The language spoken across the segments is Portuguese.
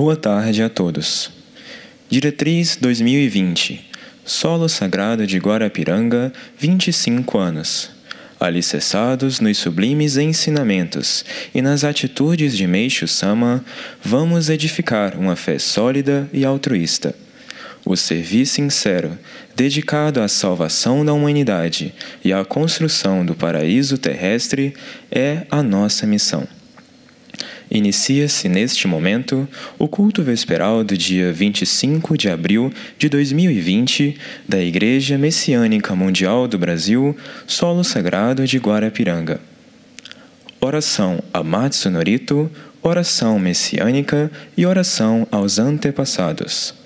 Boa tarde a todos. Diretriz 2020. Solo Sagrado de Guarapiranga, 25 anos. Alicerçados nos sublimes ensinamentos e nas atitudes de Meixo Sama, vamos edificar uma fé sólida e altruísta. O serviço sincero, dedicado à salvação da humanidade e à construção do paraíso terrestre, é a nossa missão. Inicia-se neste momento o culto vesperal do dia 25 de abril de 2020 da Igreja Messiânica Mundial do Brasil, Solo Sagrado de Guarapiranga. Oração a Matsunorito, oração messiânica e oração aos antepassados.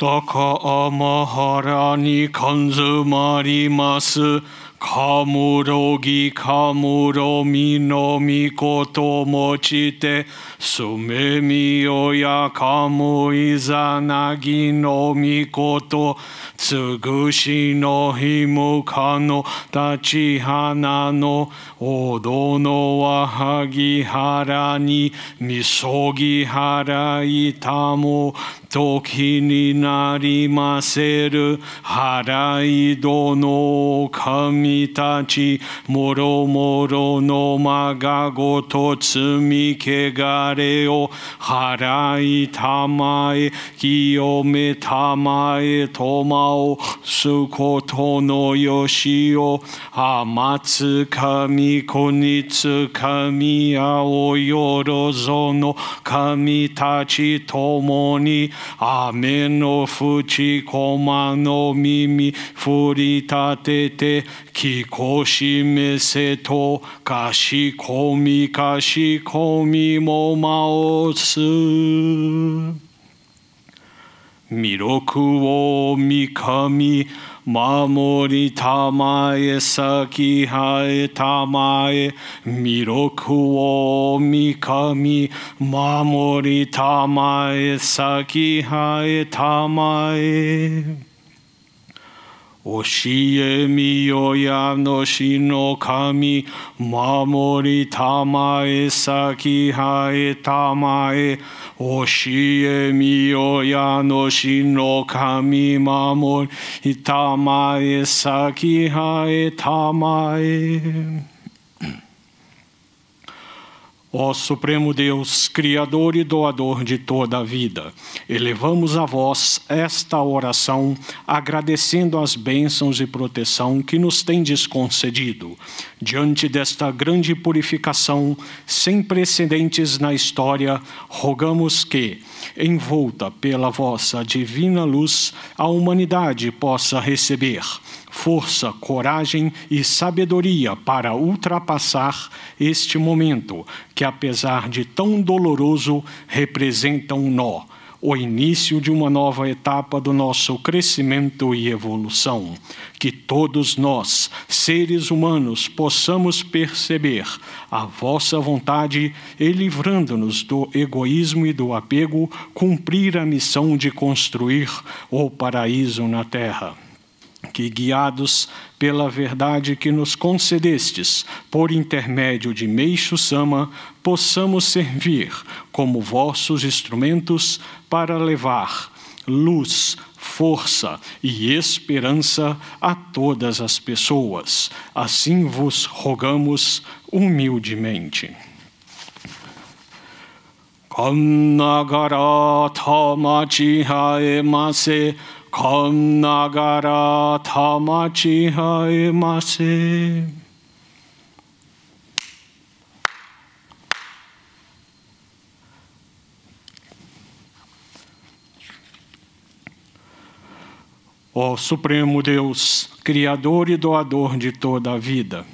Taka amahara ni kanzumarimasu, kamurogi kamuromi no mikoto mochite, sumemi oya kamu izanagi no mikoto, tsugushi no himuka no tachihana no, odo no wahagi hara ni misogi hara itamo, toki ni narimaseru harai dono kami tachi moro moro no magago to tsumi kegare o harai tamae kiyome tamae tomao sukoto no yoshio amatsu kami konitsu kami ao yorozo no kami tachi tomoni Ame no fuchi koma no mimi furitate te kikoshi mese to kashi komi mo maosu. Miroku o mikami Mamori tamae saki hae tamae, miroku o mikami. Mamori tamae saki hae tamae. Oshie miyoya no shino kami, mamori tamae saki hae tamae. Oshie miyoya no shino kami, mamori tamae saki hae tamae. Ó Supremo Deus, Criador e Doador de toda a vida, elevamos a vós esta oração, agradecendo as bênçãos e proteção que nos tendes concedido. Diante desta grande purificação, sem precedentes na história, rogamos que, envolta pela vossa divina luz, a humanidade possa receber força, coragem e sabedoria para ultrapassar este momento, que apesar de tão doloroso, representa um nó, o início de uma nova etapa do nosso crescimento e evolução. Que todos nós, seres humanos, possamos perceber a vossa vontade e, livrando-nos do egoísmo e do apego, cumprir a missão de construir o paraíso na Terra. Que, guiados pela verdade que nos concedestes, por intermédio de Meixo Sama, possamos servir como vossos instrumentos para levar luz, força e esperança a todas as pessoas. Assim vos rogamos humildemente. Kannagara tamachi haemase, Kannagara tamachi haemase. Ó Supremo Deus, Criador e Doador de toda a vida,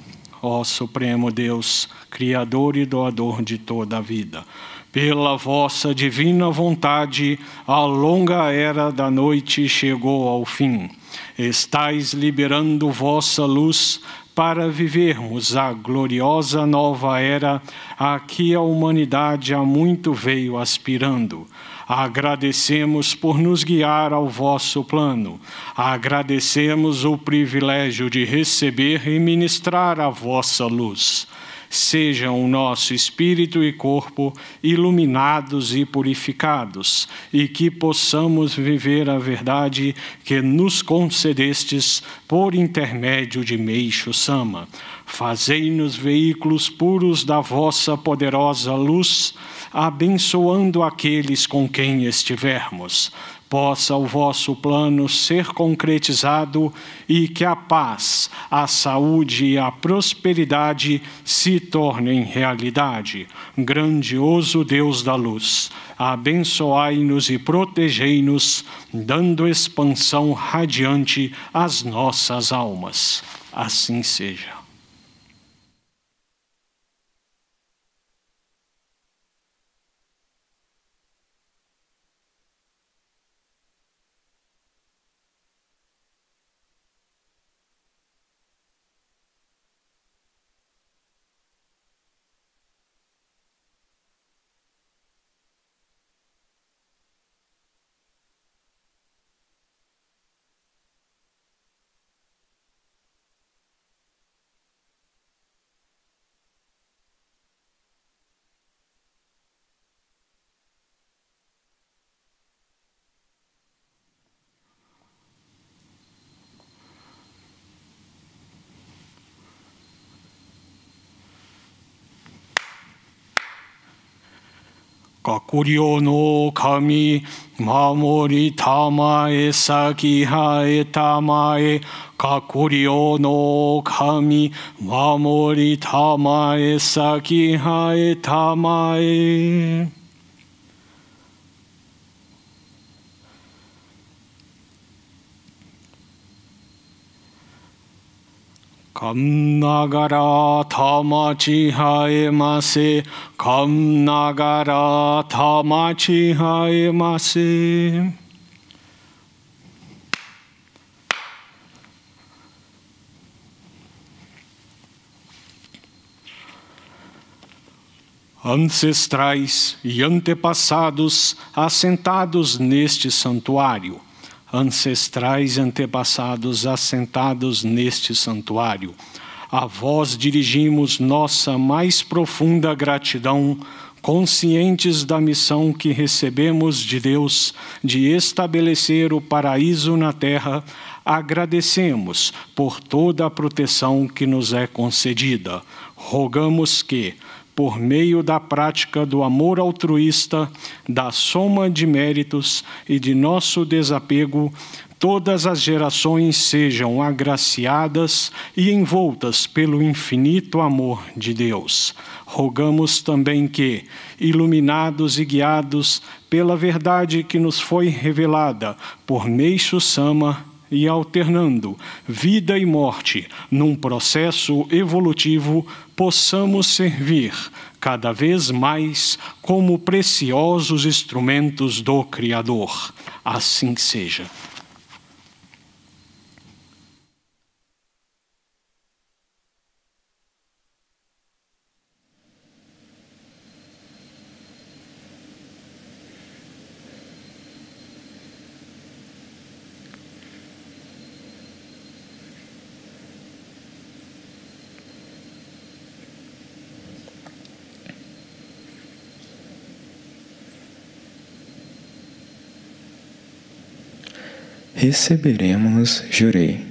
ó Supremo Deus, Criador e doador de toda a vida. Pela vossa divina vontade, a longa era da noite chegou ao fim. Estais liberando vossa luz para vivermos a gloriosa nova era a que a humanidade há muito veio aspirando. Agradecemos por nos guiar ao vosso plano. Agradecemos o privilégio de receber e ministrar a vossa luz. Sejam o nosso espírito e corpo iluminados e purificados, e que possamos viver a verdade que nos concedestes por intermédio de Meixo Sama. Fazei-nos veículos puros da vossa poderosa luz, abençoando aqueles com quem estivermos. Possa o vosso plano ser concretizado e que a paz, a saúde e a prosperidade se tornem realidade. Grandioso Deus da luz, abençoai-nos e protegei-nos, dando expansão radiante às nossas almas. Assim seja. Kakuryo no kami, mamori tamae sakihae tamae. Kakuryo no kami, mamori tamae sakihae tamae. Kam nagara tamachi haemase, kam nagara tamachi haemase. Ancestrais e antepassados assentados neste santuário. Ancestrais e antepassados assentados neste santuário. A vós dirigimos nossa mais profunda gratidão, conscientes da missão que recebemos de Deus de estabelecer o paraíso na terra. Agradecemos por toda a proteção que nos é concedida. Rogamos que, por meio da prática do amor altruísta, da soma de méritos e de nosso desapego, todas as gerações sejam agraciadas e envoltas pelo infinito amor de Deus. Rogamos também que, iluminados e guiados pela verdade que nos foi revelada por Meixo Sama, e alternando vida e morte num processo evolutivo, possamos servir cada vez mais como preciosos instrumentos do Criador. Assim seja. Receberemos, jurei.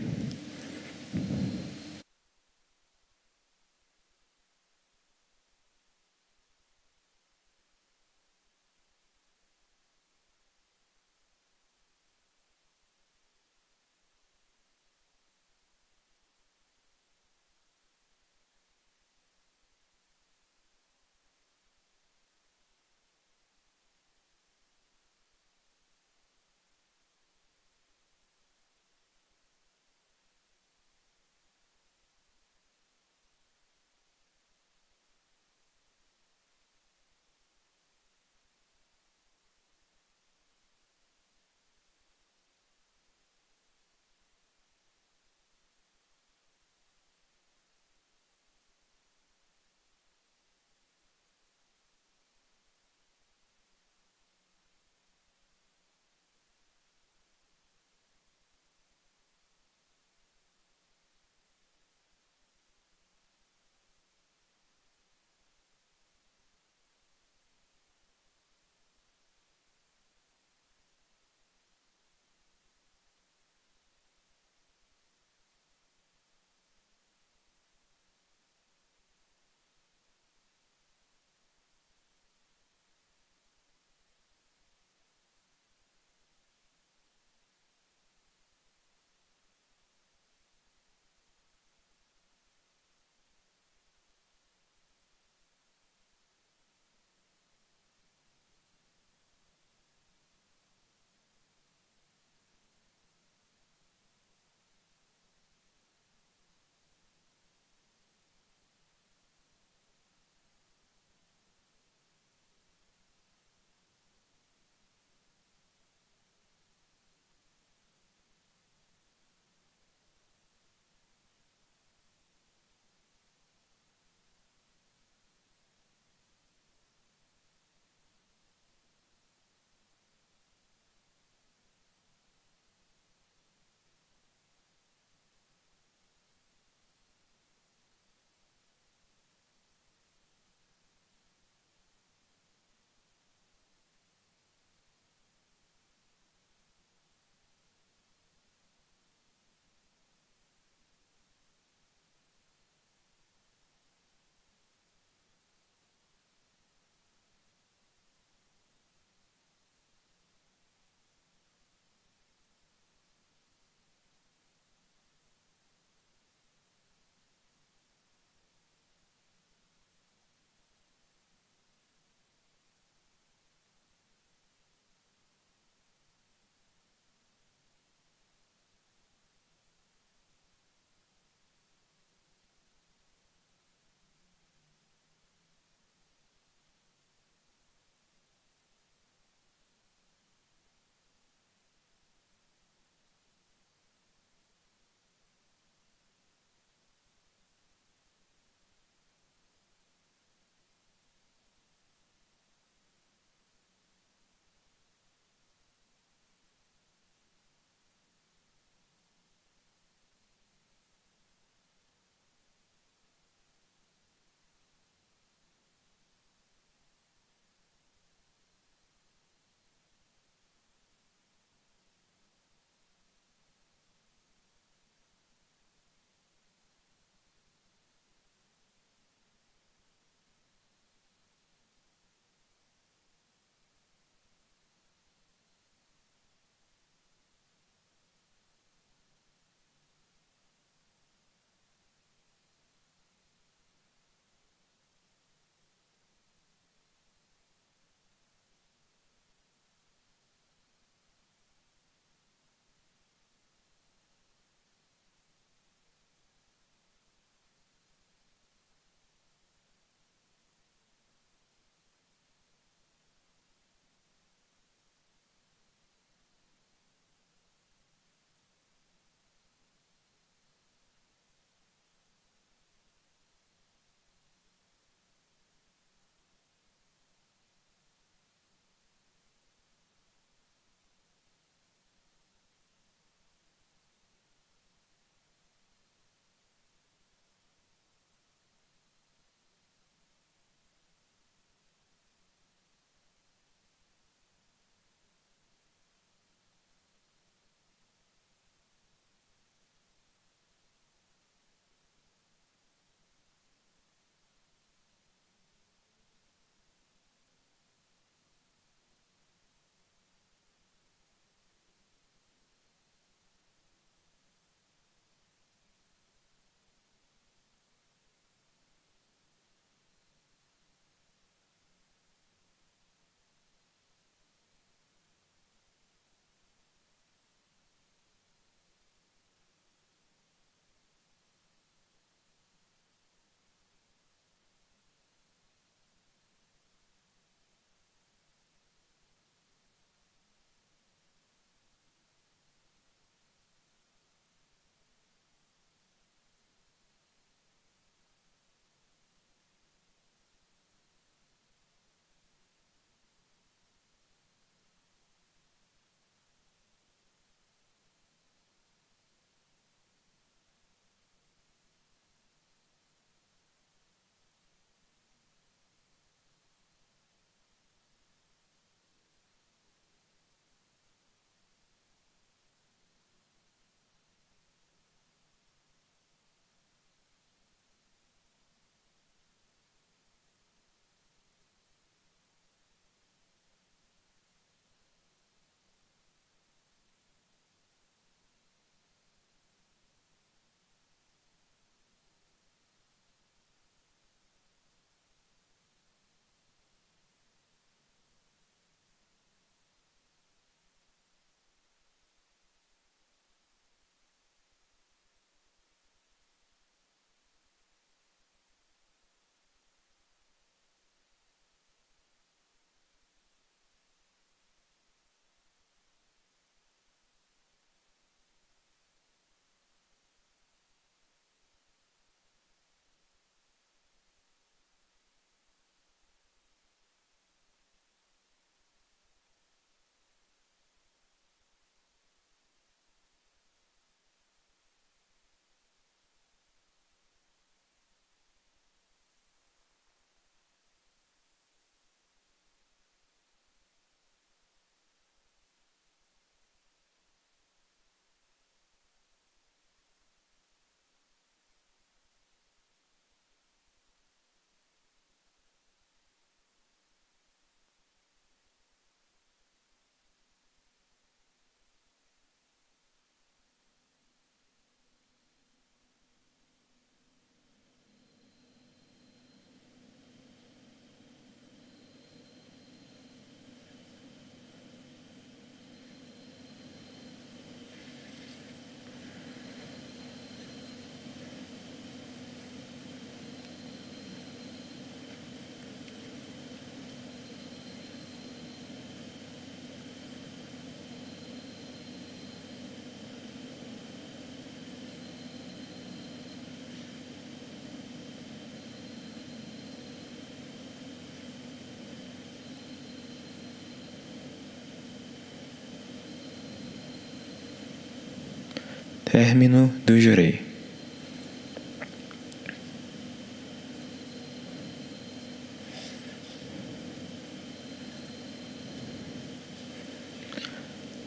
Término do Jurei.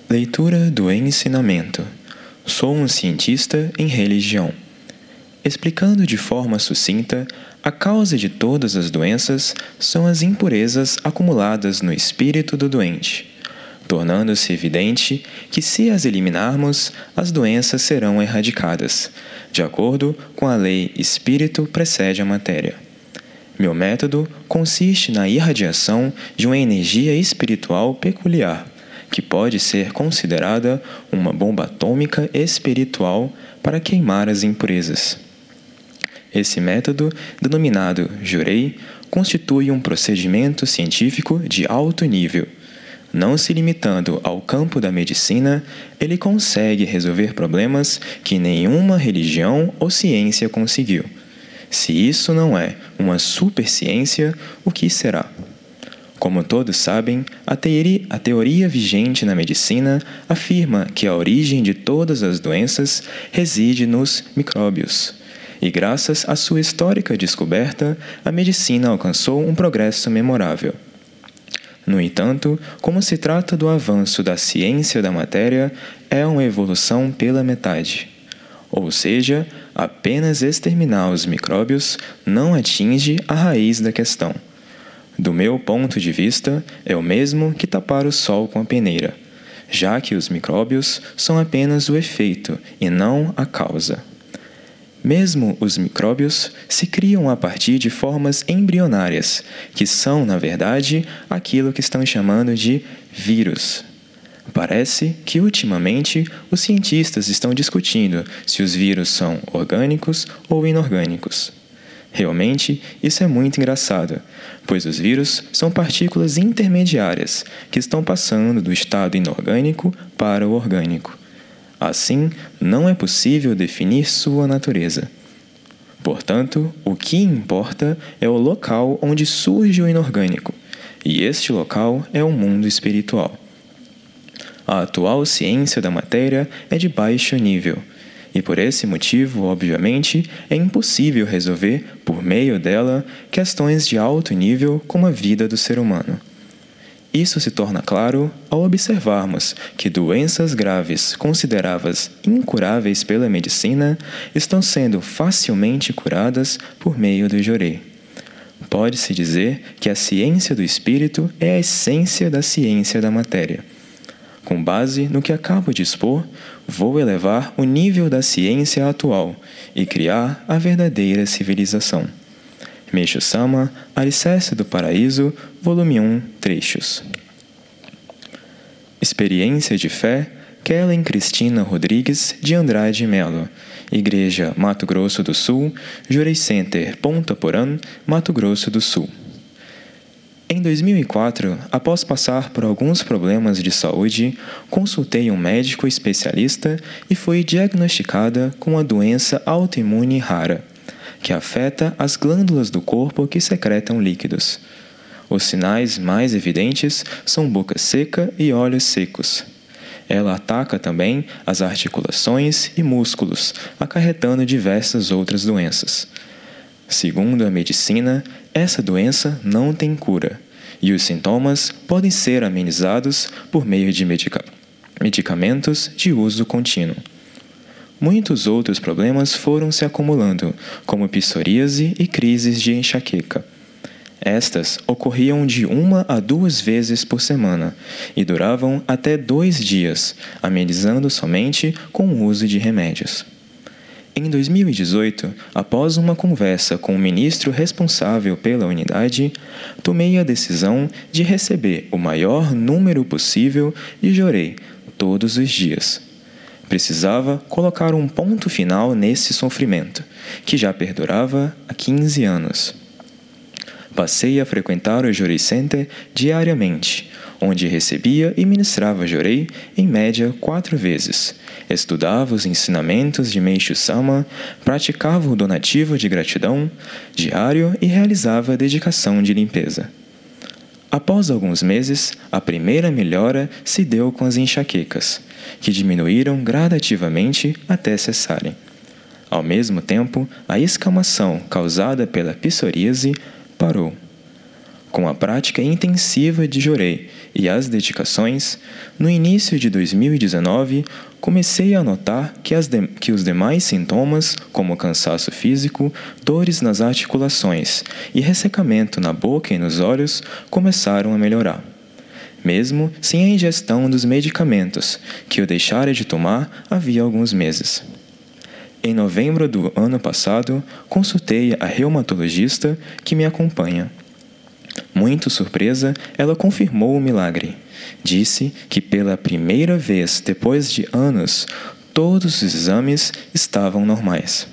Leitura do ensinamento. Sou um cientista em religião. Explicando de forma sucinta, a causa de todas as doenças são as impurezas acumuladas no espírito do doente, tornando-se evidente que, se as eliminarmos, as doenças serão erradicadas, de acordo com a lei espírito precede a matéria. Meu método consiste na irradiação de uma energia espiritual peculiar, que pode ser considerada uma bomba atômica espiritual para queimar as impurezas. Esse método, denominado Jurei, constitui um procedimento científico de alto nível. Não se limitando ao campo da medicina, ele consegue resolver problemas que nenhuma religião ou ciência conseguiu. Se isso não é uma superciência, o que será? Como todos sabem, a teoria vigente na medicina afirma que a origem de todas as doenças reside nos micróbios. E graças à sua histórica descoberta, a medicina alcançou um progresso memorável. No entanto, como se trata do avanço da ciência da matéria, é uma evolução pela metade. Ou seja, apenas exterminar os micróbios não atinge a raiz da questão. Do meu ponto de vista, é o mesmo que tapar o sol com a peneira, já que os micróbios são apenas o efeito e não a causa. Mesmo os micróbios se criam a partir de formas embrionárias, que são, na verdade, aquilo que estão chamando de vírus. Parece que, ultimamente, os cientistas estão discutindo se os vírus são orgânicos ou inorgânicos. Realmente, isso é muito engraçado, pois os vírus são partículas intermediárias que estão passando do estado inorgânico para o orgânico. Assim, não é possível definir sua natureza. Portanto, o que importa é o local onde surge o inorgânico, e este local é o mundo espiritual. A atual ciência da matéria é de baixo nível, e por esse motivo, obviamente, é impossível resolver, por meio dela, questões de alto nível como a vida do ser humano. Isso se torna claro ao observarmos que doenças graves consideradas incuráveis pela medicina estão sendo facilmente curadas por meio do Jurei. Pode-se dizer que a ciência do espírito é a essência da ciência da matéria. Com base no que acabo de expor, vou elevar o nível da ciência atual e criar a verdadeira civilização. Meixo Sama, Alicerce do Paraíso, volume 1, trechos. Experiência de fé, Kellen Cristina Rodrigues de Andrade Melo, Igreja Mato Grosso do Sul, Jurei Center Ponta Porã, Mato Grosso do Sul. Em 2004, após passar por alguns problemas de saúde, consultei um médico especialista e fui diagnosticada com uma doença autoimune rara, que afeta as glândulas do corpo que secretam líquidos. Os sinais mais evidentes são boca seca e olhos secos. Ela ataca também as articulações e músculos, acarretando diversas outras doenças. Segundo a medicina, essa doença não tem cura, e os sintomas podem ser amenizados por meio de medicamentos de uso contínuo. Muitos outros problemas foram se acumulando, como psoríase e crises de enxaqueca. Estas ocorriam de 1 a 2 vezes por semana e duravam até 2 dias, amenizando somente com o uso de remédios. Em 2018, após uma conversa com o ministro responsável pela unidade, tomei a decisão de receber o maior número possível de Jurei todos os dias. Precisava colocar um ponto final nesse sofrimento, que já perdurava há 15 anos. Passei a frequentar o Jurei Center diariamente, onde recebia e ministrava Jurei em média 4 vezes. Estudava os ensinamentos de Meixo Sama, praticava o donativo de gratidão diário e realizava a dedicação de limpeza. Após alguns meses, a primeira melhora se deu com as enxaquecas, que diminuíram gradativamente até cessarem. Ao mesmo tempo, a escamação causada pela psoríase parou. Com a prática intensiva de Jorei e as dedicações, no início de 2019, comecei a notar que os demais sintomas, como cansaço físico, dores nas articulações e ressecamento na boca e nos olhos, começaram a melhorar, mesmo sem a ingestão dos medicamentos, que eu deixara de tomar havia alguns meses. Em novembro do ano passado, consultei a reumatologista que me acompanha. Muito surpresa, ela confirmou o milagre. Disse que pela primeira vez depois de anos, todos os exames estavam normais.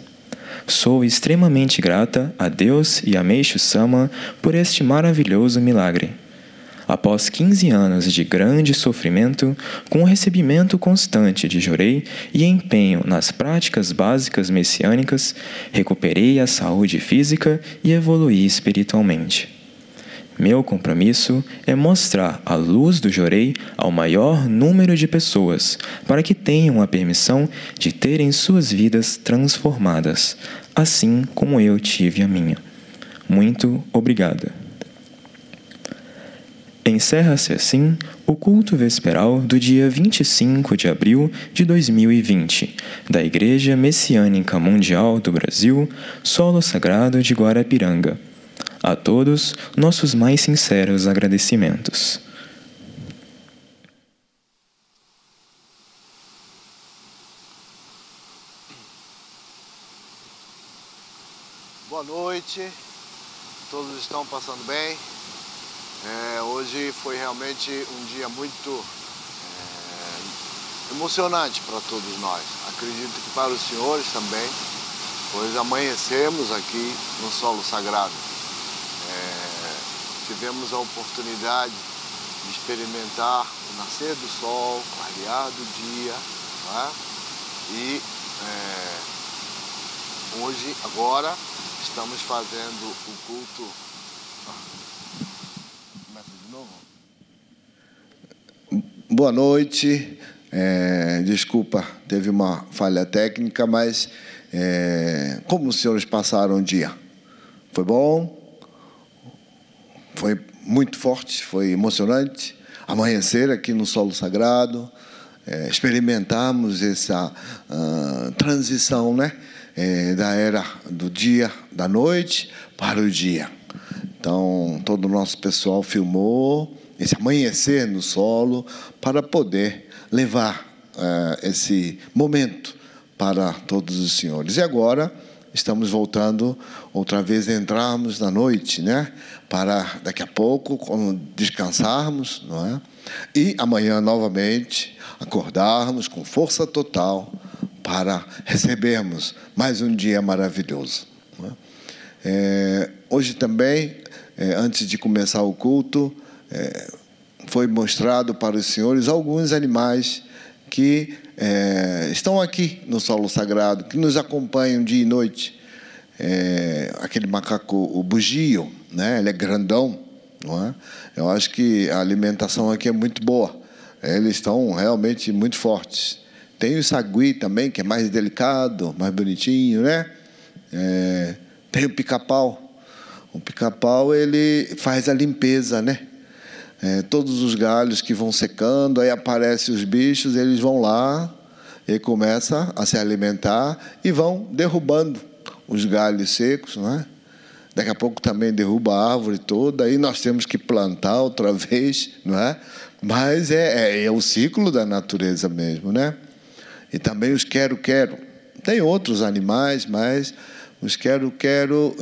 Sou extremamente grata a Deus e a Meishu-sama por este maravilhoso milagre. Após 15 anos de grande sofrimento, com o recebimento constante de Jorei e empenho nas práticas básicas messiânicas, recuperei a saúde física e evoluí espiritualmente. Meu compromisso é mostrar a luz do Jorei ao maior número de pessoas, para que tenham a permissão de terem suas vidas transformadas, assim como eu tive a minha. Muito obrigado. Encerra-se assim o culto vesperal do dia 25 de abril de 2020, da Igreja Messiânica Mundial do Brasil, Solo Sagrado de Guarapiranga. A todos, nossos mais sinceros agradecimentos. Boa noite, todos estão passando bem? Hoje foi realmente um dia muito emocionante para todos nós. Acredito que para os senhores também, pois amanhecemos aqui no solo sagrado. Tivemos a oportunidade de experimentar o nascer do sol, o clarear do dia, não é? E hoje, agora, estamos fazendo o culto. Começa de novo? Boa noite. Desculpa, teve uma falha técnica, mas como os senhores passaram o dia? Foi bom? Foi muito forte, foi emocionante. Amanhecer aqui no solo sagrado, experimentarmos essa transição, né? Da era do dia, da noite, para o dia. Então, todo o nosso pessoal filmou esse amanhecer no solo para poder levar esse momento para todos os senhores. E agora estamos voltando outra vez a entrarmos na noite, né? Para daqui a pouco, quando descansarmos, não é? E amanhã novamente acordarmos com força total para recebermos mais um dia maravilhoso. Não é? Hoje também, antes de começar o culto, foi mostrado para os senhores alguns animais que estão aqui no solo sagrado, que nos acompanham dia e noite. Aquele macaco, o bugio, né? Ele é grandão, não é? Eu acho que a alimentação aqui é muito boa. Eles estão realmente muito fortes. Tem o sagui também, que é mais delicado, mais bonitinho, né? Tem o pica-pau. O pica-pau, ele faz a limpeza, né? Todos os galhos que vão secando, aí aparecem os bichos, eles vão lá e começam a se alimentar e vão derrubando os galhos secos, não é? Daqui a pouco também derruba a árvore toda, aí nós temos que plantar outra vez, não é? Mas é o ciclo da natureza mesmo, né? E também os quero-quero. Tem outros animais, mas os quero-quero,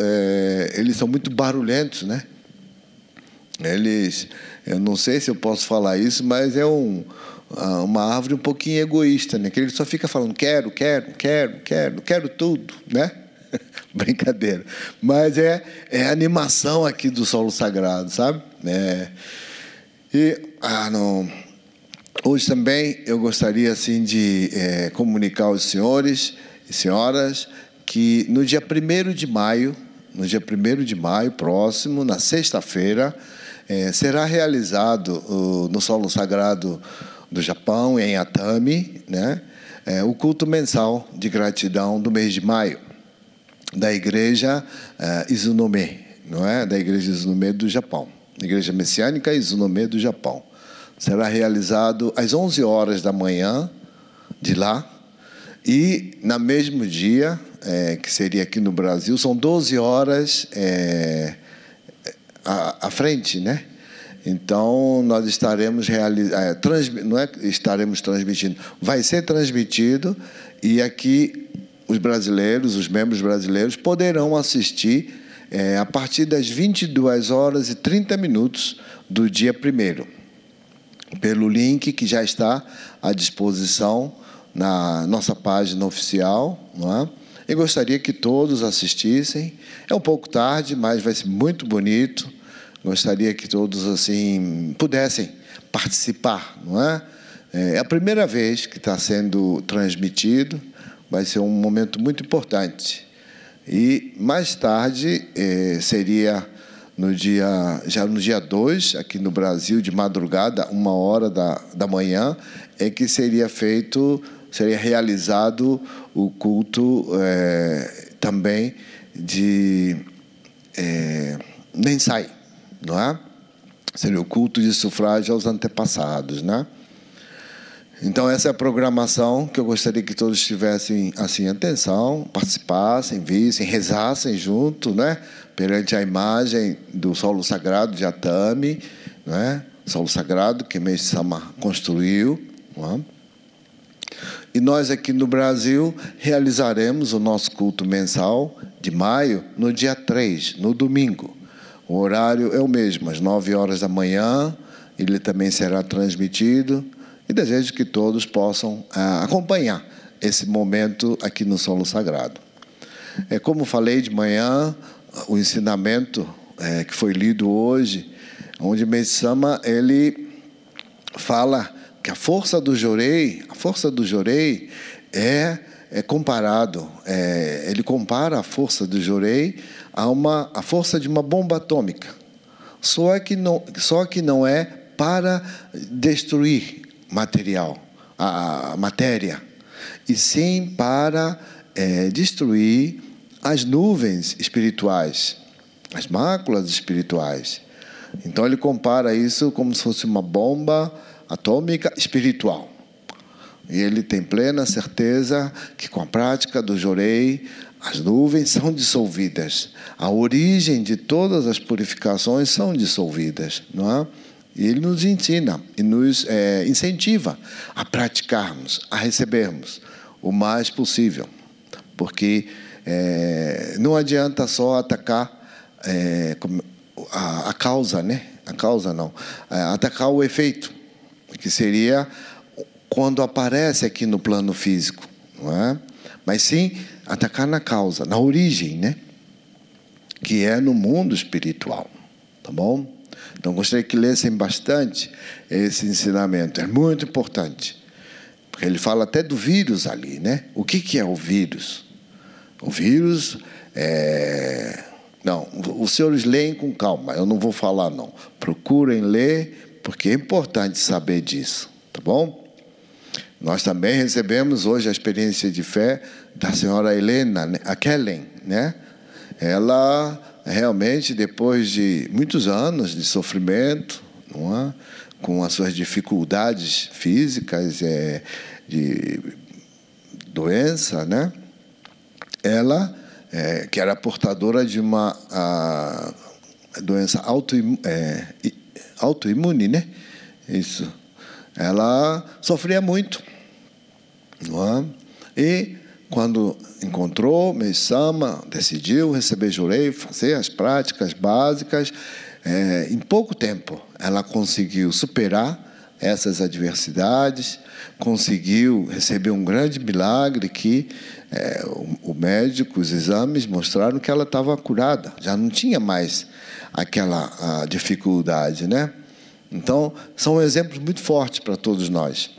eles são muito barulhentos, né? Eu não sei se eu posso falar isso, mas é uma árvore um pouquinho egoísta, né? Que ele só fica falando quero tudo, né? Brincadeira. Mas é a animação aqui do solo sagrado, sabe? Hoje também eu gostaria assim de comunicar aos senhores e senhoras que no dia 1º de maio próximo, na sexta-feira, será realizado no solo sagrado do Japão, em Atami, né? O culto mensal de gratidão do mês de maio, da igreja Izunome, não é? Da igreja Izunome do Japão, igreja messiânica Izunome do Japão. Será realizado às 11 horas da manhã de lá, e no mesmo dia, que seria aqui no Brasil, são 12 horas à frente, né? Então, nós estaremos não é estaremos transmitindo, vai ser transmitido, e aqui os brasileiros, os membros brasileiros, poderão assistir a partir das 22h30 do dia 1º, pelo link que já está à disposição na nossa página oficial, não é? Eu gostaria que todos assistissem. É um pouco tarde, mas vai ser muito bonito. Gostaria que todos assim pudessem participar, não é? É a primeira vez que está sendo transmitido, vai ser um momento muito importante. E mais tarde seria já no dia 2, aqui no Brasil, de madrugada, 1h da manhã, que seria realizado o culto também de Nensai, não é? Seria o culto de sufrágio aos antepassados, né? Então, essa é a programação que eu gostaria que todos tivessem assim atenção, participassem, vissem, rezassem junto, né? Perante a imagem do solo sagrado de Atami, né? Solo sagrado que Meisama construiu, não é? E nós aqui no Brasil realizaremos o nosso culto mensal de maio no dia 3, no domingo. O horário é o mesmo, às 9 horas da manhã, ele também será transmitido, e desejo que todos possam acompanhar esse momento aqui no solo sagrado. Como falei de manhã, o ensinamento que foi lido hoje, onde Meisama ele fala que a força do Jorei é comparado, ele compara a força do Jorei à força de uma bomba atômica. Só que não é para destruir a matéria, e sim para destruir as nuvens espirituais, as máculas espirituais. Então ele compara isso como se fosse uma bomba atômica espiritual. E ele tem plena certeza que com a prática do Jorei, as nuvens são dissolvidas. A origem de todas as purificações são dissolvidas, não é? E ele nos ensina e nos incentiva a praticarmos, a recebermos o mais possível. Porque não adianta só atacar a causa, né? A causa não. Atacar o efeito, que seria quando aparece aqui no plano físico, não é? Mas sim atacar na causa, na origem, né? Que é no mundo espiritual, tá bom? Então, gostaria que lessem bastante esse ensinamento. É muito importante. Porque ele fala até do vírus ali, né? O que é o vírus? O vírus Não, os senhores leem com calma. Eu não vou falar, não. Procurem ler, porque é importante saber disso. Tá bom? Nós também recebemos hoje a experiência de fé da senhora Helena, a Kellen, né? Ela... realmente, depois de muitos anos de sofrimento, não é? Com as suas dificuldades físicas, de doença, né? Ela, que era portadora de uma doença autoimune, né? Isso. Ela sofria muito, não é? E quando encontrou Meisama, decidiu receber Jorei, fazer as práticas básicas, em pouco tempo ela conseguiu superar essas adversidades, conseguiu receber um grande milagre que o médico, os exames mostraram que ela estava curada, já não tinha mais aquela dificuldade, né? Então, são exemplos muito fortes para todos nós.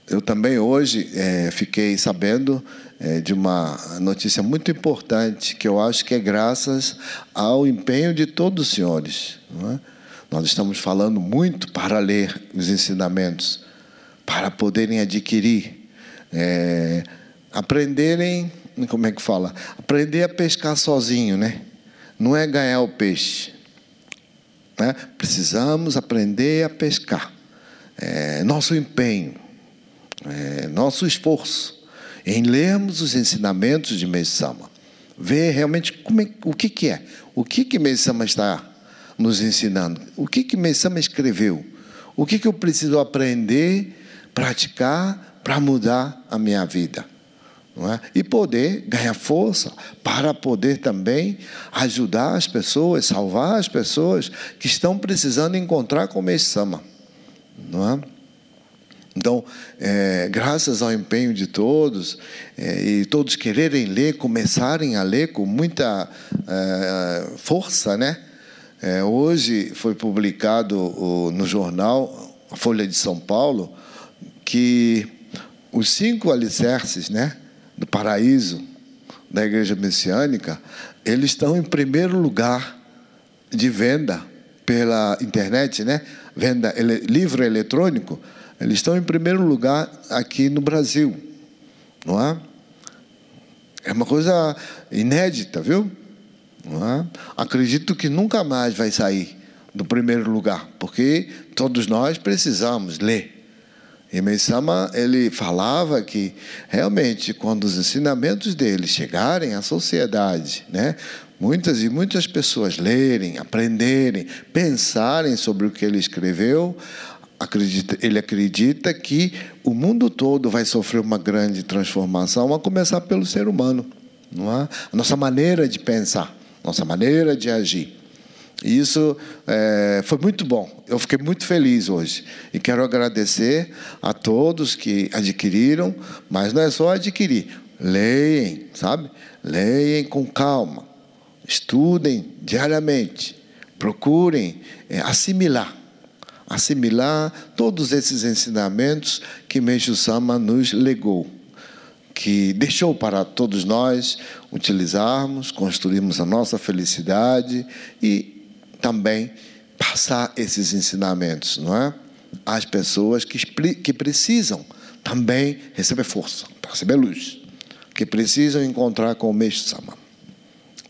Eu também hoje fiquei sabendo de uma notícia muito importante, que eu acho que é graças ao empenho de todos os senhores, não é? Nós estamos falando muito para ler os ensinamentos, para poderem adquirir, aprenderem, como é que fala? Aprender a pescar sozinho, né? Não é ganhar o peixe, né? Precisamos aprender a pescar. Nosso empenho, nosso esforço em lermos os ensinamentos de Meishu Sama, ver realmente o que é, o que Meishu Sama está nos ensinando, o que Meishu Sama escreveu, o que eu preciso aprender, praticar para mudar a minha vida, não é? E poder ganhar força para poder também ajudar as pessoas, salvar as pessoas que estão precisando encontrar com Meishu Sama, não é? Então, graças ao empenho de todos, e todos quererem ler, começarem a ler com muita força, né? Hoje foi publicado no jornal, a Folha de São Paulo, que os 5 alicerces, né, do paraíso da Igreja Messiânica, eles estão em primeiro lugar de venda pela internet, né? Venda livro eletrônico. Eles estão em primeiro lugar aqui no Brasil, não é? É uma coisa inédita, viu? Não é? Acredito que nunca mais vai sair do primeiro lugar, porque todos nós precisamos ler. E Meishu Sama, ele falava que realmente quando os ensinamentos dele chegarem à sociedade, né, muitas e muitas pessoas lerem, aprenderem, pensarem sobre o que ele escreveu, ele acredita que o mundo todo vai sofrer uma grande transformação, a começar pelo ser humano, não é? A nossa maneira de pensar, nossa maneira de agir. E isso foi muito bom. Eu fiquei muito feliz hoje. E quero agradecer a todos que adquiriram, mas não é só adquirir. Leem, sabe? Leem com calma. Estudem diariamente. Procurem assimilar todos esses ensinamentos que Meishu Sama nos legou, que deixou para todos nós utilizarmos, construirmos a nossa felicidade e também passar esses ensinamentos, não é? Às pessoas que precisam também receber força, receber luz, que precisam encontrar com o Meishu Sama.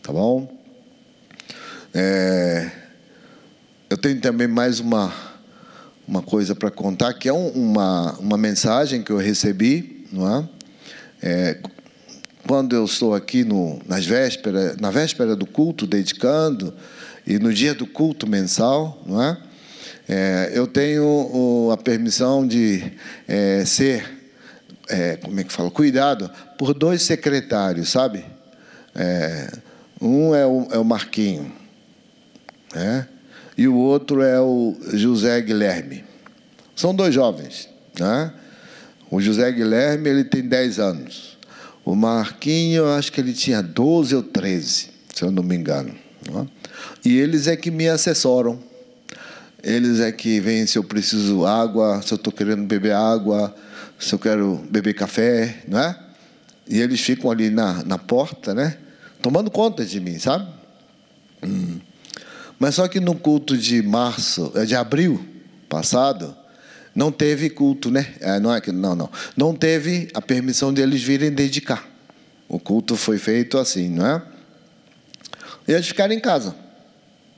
Tá bom? Eu tenho também mais uma coisa para contar, que é uma mensagem que eu recebi, não é? Quando eu estou aqui na véspera do culto, dedicando, e no dia do culto mensal, não é? Eu tenho a permissão de ser, como é que fala? Cuidado por 2 secretários, sabe? Um é o Marquinho, né? E o outro é o José Guilherme. São 2 jovens, né? O José Guilherme, ele tem 10 anos. O Marquinho, eu acho que ele tinha 12 ou 13, se eu não me engano, não é? E eles é que me assessoram. Eles é que veem se eu preciso água, se eu estou querendo beber água, se eu quero beber café, não é? E eles ficam ali na porta, né? Tomando conta de mim, sabe? Mas só que no culto de abril passado, não teve culto, né? Não teve a permissão deles virem dedicar. O culto foi feito assim, não é? E eles ficaram em casa,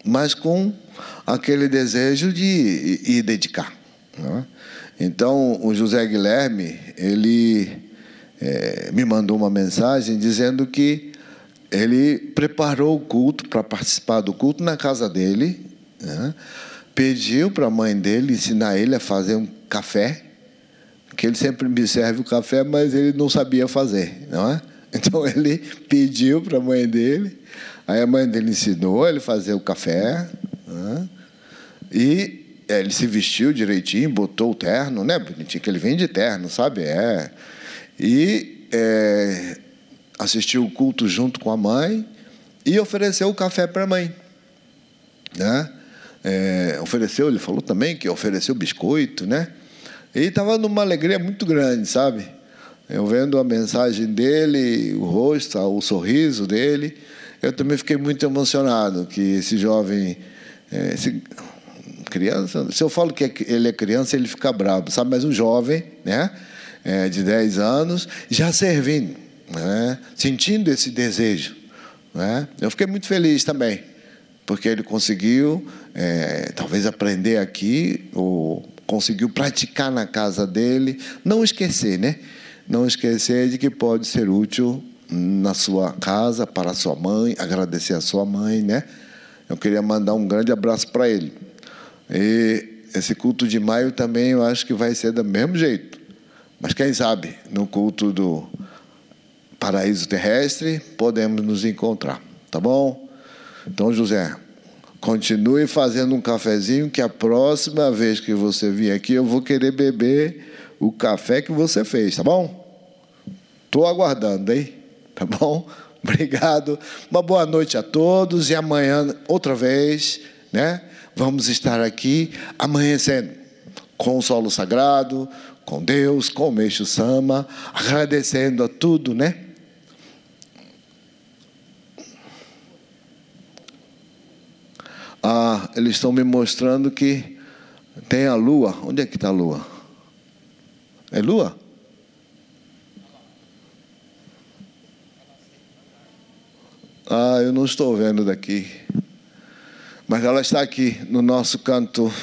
mas com aquele desejo de ir dedicar, não é? Então, o José Guilherme, ele me mandou uma mensagem dizendo que ele preparou o culto para participar do culto na casa dele, né? Pediu para a mãe dele ensinar ele a fazer um café, que ele sempre me serve o café, mas ele não sabia fazer, não é? Então ele pediu para a mãe dele, aí a mãe dele ensinou ele a fazer o café, né? E ele se vestiu direitinho, botou o terno, né? Bonitinho, que ele vem de terno, sabe? E assistiu o culto junto com a mãe e ofereceu o café para a mãe, né? Ele falou também que ofereceu biscoito, né? E estava numa alegria muito grande, sabe? Eu vendo a mensagem dele, o rosto, o sorriso dele, eu também fiquei muito emocionado que esse jovem, criança, se eu falo que ele é criança, ele fica bravo, sabe? Mas um jovem, né, de 10 anos, já servindo, né, sentindo esse desejo, né? Eu fiquei muito feliz também, porque ele conseguiu, talvez aprender aqui, ou conseguiu praticar na casa dele, não esquecer, né? Não esquecer de que pode ser útil na sua casa, para a sua mãe, agradecer a sua mãe, né? Eu queria mandar um grande abraço para ele. E esse culto de maio também eu acho que vai ser do mesmo jeito. Mas quem sabe, no culto do Paraíso Terrestre, podemos nos encontrar, tá bom? Então, José, continue fazendo um cafezinho, que a próxima vez que você vir aqui, eu vou querer beber o café que você fez, tá bom? Estou aguardando, hein? Tá bom? Obrigado. Uma boa noite a todos. E amanhã, outra vez, né? Vamos estar aqui amanhecendo com o solo sagrado, com Deus, com o Meixo Sama, agradecendo a tudo, né? Eles estão me mostrando que tem a lua. Onde é que está a lua? É lua? Eu não estou vendo daqui. Mas ela está aqui, no nosso canto,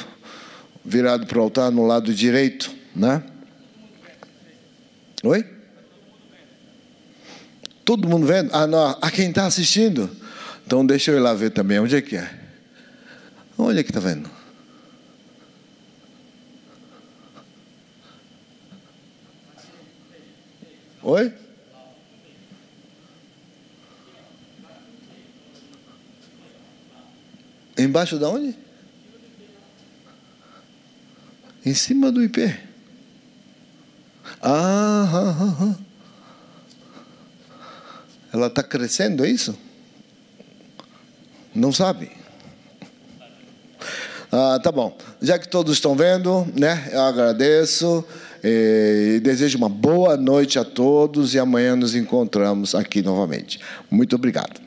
virado para o altar, no lado direito, né? Oi? Todo mundo vendo? Não. Quem está assistindo? Então deixa eu ir lá ver também. Onde é que é? Onde é que está vendo? Oi? Embaixo de onde? Em cima do IP. Ela está crescendo, é isso? Não sabe? Tá bom. Já que todos estão vendo, né? Eu agradeço e desejo uma boa noite a todos e amanhã nos encontramos aqui novamente. Muito obrigado.